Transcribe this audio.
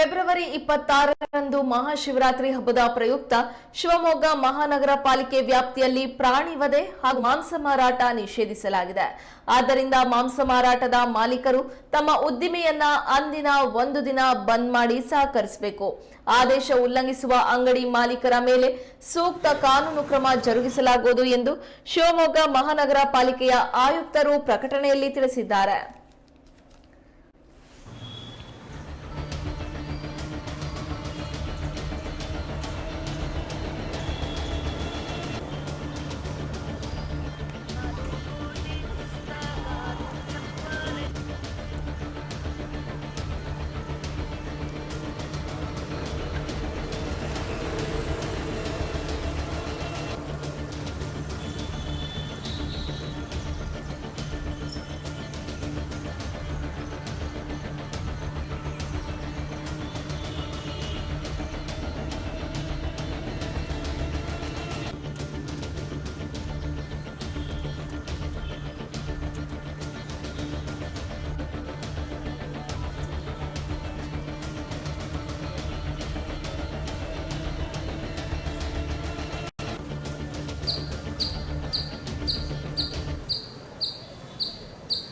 February 26ರಂದು Mahashivratri ಹಬ್ಬದ ಪ್ರಯುಕ್ತ ಶಿವಮೊಗ್ಗ ಮಹಾನಗರ ಪಾಲಿಕೆ ವ್ಯಾಪ್ತಿಯಲ್ಲಿ ಪ್ರಾಣಿ ವಧೆ ಹಾಗೂ ಮಾಂಸ ಮಾರಾಟ ನಿಷೇಧಿಸಲಾಗಿದೆ. ಆದ್ದರಿಂದ ಮಾಂಸ ಮಾರಾಟದ ಮಾಲೀಕರು ತಮ್ಮ ಉದ್ದಿಮೆಯನ್ನ ಅಂದಿನ ಒಂದು ದಿನ ಬಂದ್ ಮಾಡಿ ಸಹಕರಿಸಬೇಕು. ಆದೇಶ ಉಲ್ಲಂಘಿಸುವ ಅಂಗಡಿ ಮಾಲೀಕರ ಮೇಲೆ ಸೂಕ್ತ ಕಾನೂನು ಕ್ರಮ ಜರುಗಿಸಲಾಗುವುದು ಎಂದು ಶಿವಮೊಗ್ಗ ಮಹಾನಗರ ಪಾಲಿಕೆಯ ಆಯುಕ್ತರು ಪ್ರಕಟಣೆಯಲ್ಲಿ ತಿಳಿಸಿದ್ದಾರೆ.